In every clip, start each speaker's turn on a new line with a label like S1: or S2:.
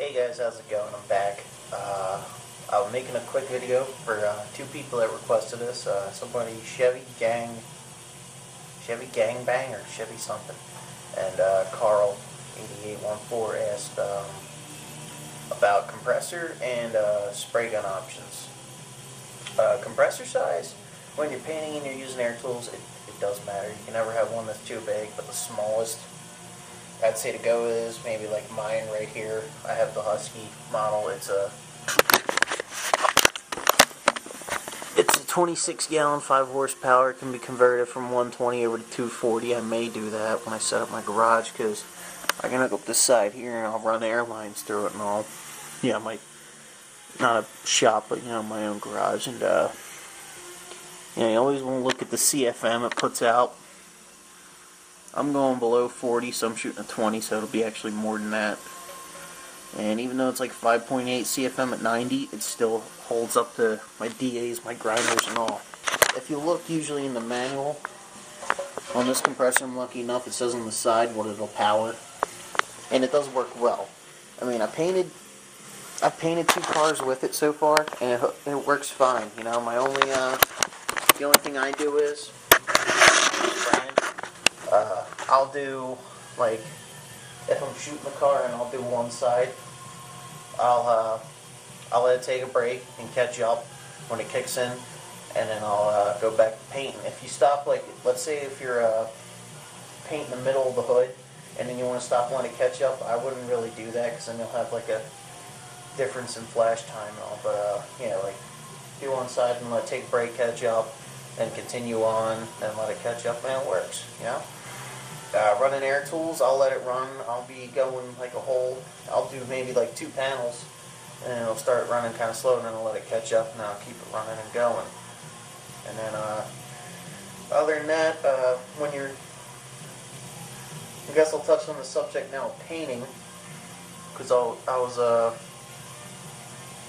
S1: Hey guys, how's it going? I'm back. I'm making a quick video for two people that requested this. Somebody, Chevy Gangbang or Chevy something, and Carl 8814 asked about compressor and spray gun options. Compressor size, when you're painting and you're using air tools, it does matter. You can never have one that's too big, but the smallest I'd say to go is maybe like mine right here. I have the Husky model. It's a 26 gallon, 5 horsepower. It can be converted from 120 over to 240. I may do that when I set up my garage because I can hook up this side here and I'll run air lines through it and all. Yeah, not a shop, but my own garage. And you always want to look at the CFM it puts out. I'm going below 40, so I'm shooting a 20, so it'll be actually more than that. And even though it's like 5.8 CFM at 90, it still holds up to my DAs, my grinders, and all. If you look usually in the manual, on this compressor, I'm lucky enough, it says on the side what it'll power. And it does work well. I mean, I've painted 2 cars with it so far, and it works fine. The only thing I do is, I'll do, like, if I'm shooting the car and I'll do one side, I'll let it take a break and catch up when it kicks in, and then I'll go back to painting. If you stop, like, let's say if you're painting the middle of the hood, and then you want to stop and let it catch up, I wouldn't really do that, because then you'll have, like, a difference in flash time and all, but, like, do one side and let it take a break, catch up, then continue on, then let it catch up, and it works, running air tools, I'll let it run. I'll be going like a whole, I'll do maybe like 2 panels, and it'll start running kind of slow, and then I'll let it catch up, and I'll keep it running and going. And then, other than that, I guess I'll touch on the subject now of painting, because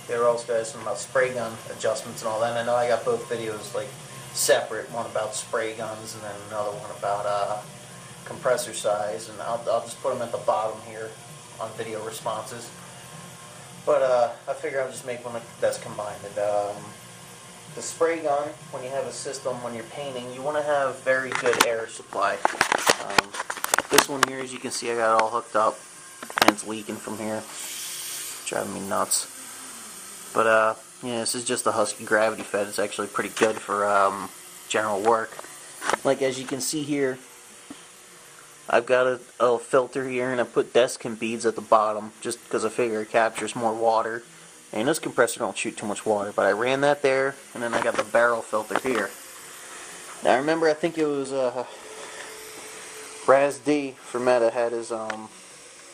S1: they were also asking about spray gun adjustments and all that, and I know I got both videos, like, separate, one about spray guns, and then another one about, compressor size, and I'll just put them at the bottom here on video responses. But I figure I'll just make one that's combined. The spray gun, when you have a system, when you're painting, you want to have very good air supply. This one here, as you can see, I got it all hooked up, and it's leaking from here, driving me nuts. But this is just a Husky gravity fed. It's actually pretty good for general work. Like, as you can see here, I've got a filter here, and I put Deskin beads at the bottom just because I figure it captures more water. And this compressor don't shoot too much water, but I ran that there, and then I got the barrel filter here. Now, I remember, I think it was Raz D for Meta had his, or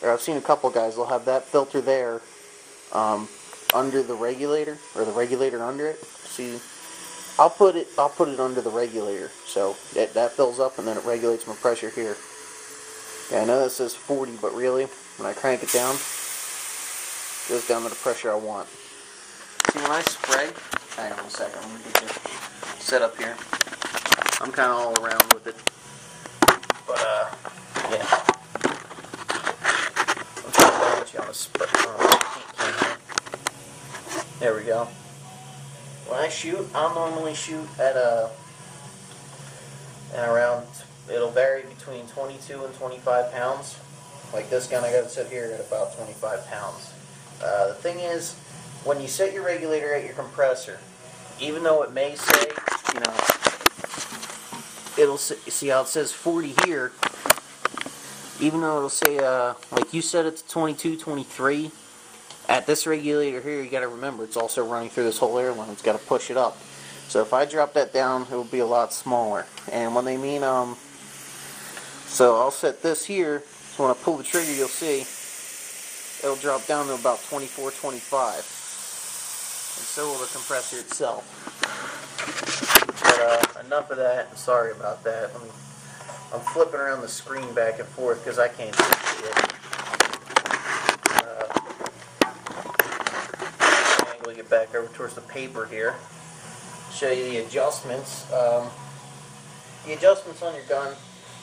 S1: I've seen a couple guys, they'll have that filter there under the regulator, or the regulator under it. See, I'll put it under the regulator, so that fills up, and then it regulates my pressure here. Yeah, I know that says 40, but really, when I crank it down, it goes down to the pressure I want. See, when I spray, hang on a second, let me get you set up here. I'm kind of all around with it. But, yeah. I'm trying to get you on the spray. There we go. When I shoot, I'll normally shoot at around, it'll vary between 22 and 25 pounds. Like this gun, I got it set here at about 25 pounds. The thing is, when you set your regulator at your compressor, even though it may say, it'll see how it says 40 here, even though it'll say, like you set it to 22, 23, at this regulator here, you got to remember, it's also running through this whole air line. It's got to push it up. So if I drop that down, it will be a lot smaller. And when they mean, so I'll set this here, so when I pull the trigger, you'll see it'll drop down to about 24, 25. And so will the compressor itself. But enough of that. Sorry about that. I'm flipping around the screen back and forth because I can't see it. Angle get back over towards the paper here. Show you the adjustments. The adjustments on your gun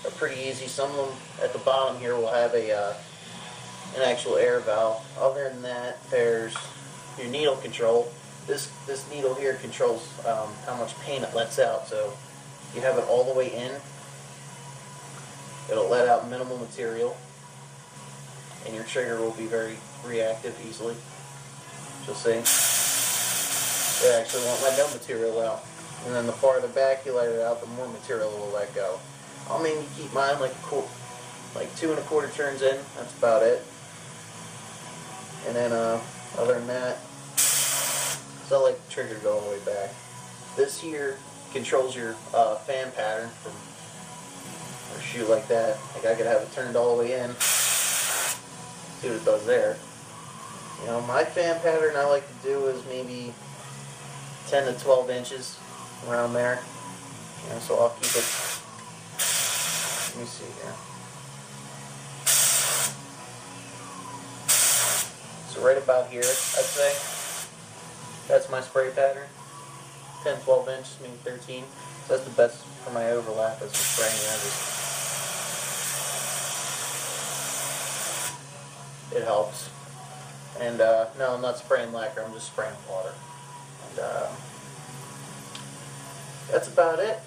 S1: are pretty easy. Some of them at the bottom here will have a an actual air valve. Other than that, there's your needle control. This needle here controls how much paint it lets out. So if you have it all the way in, it'll let out minimal material, and your trigger will be very reactive easily. You'll see. It actually won't let no material out. And then the farther back you let it out, the more material it will let go. I'll mainly keep mine like 2 1/4 turns in. That's about it. And then other than that, so I like the trigger to go all the way back. This here controls your fan pattern from or shoot like that. Like I could have it turned all the way in. See what it does there. You know, my fan pattern I like to do is maybe 10 to 12 inches around there. You know, so I'll keep it. Let me see here. So right about here, I'd say. That's my spray pattern. 10, 12 inches, maybe 13. So that's the best for my overlap as I'm spraying it helps. And no, I'm not spraying lacquer, I'm just spraying water. And that's about it.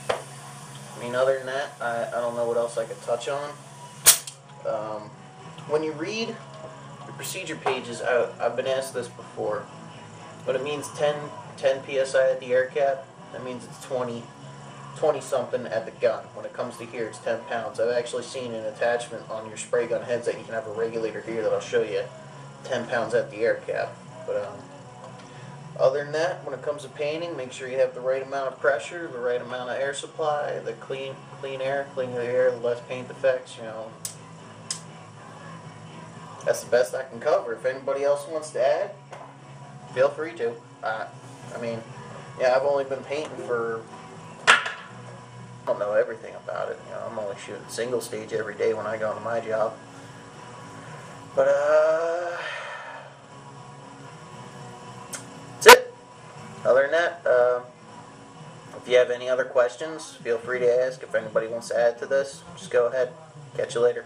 S1: I mean, other than that, I don't know what else I could touch on. When you read the procedure pages, I've been asked this before, but it means 10 psi at the air cap. That means it's 20 something at the gun. When it comes to here, it's 10 pounds. I've actually seen an attachment on your spray gun heads that you can have a regulator here that I'll show you. 10 pounds at the air cap. But other than that, when it comes to painting, make sure you have the right amount of pressure, the right amount of air supply, the clean air, clean the air, less paint defects. You know, that's the best I can cover. If anybody else wants to add, feel free to. I mean, yeah, I've only been painting for, I don't know everything about it. You know, I'm only shooting single stage every day when I go to my job. But that's it. Other than that, if you have any other questions, feel free to ask. If anybody wants to add to this, just go ahead. Catch you later.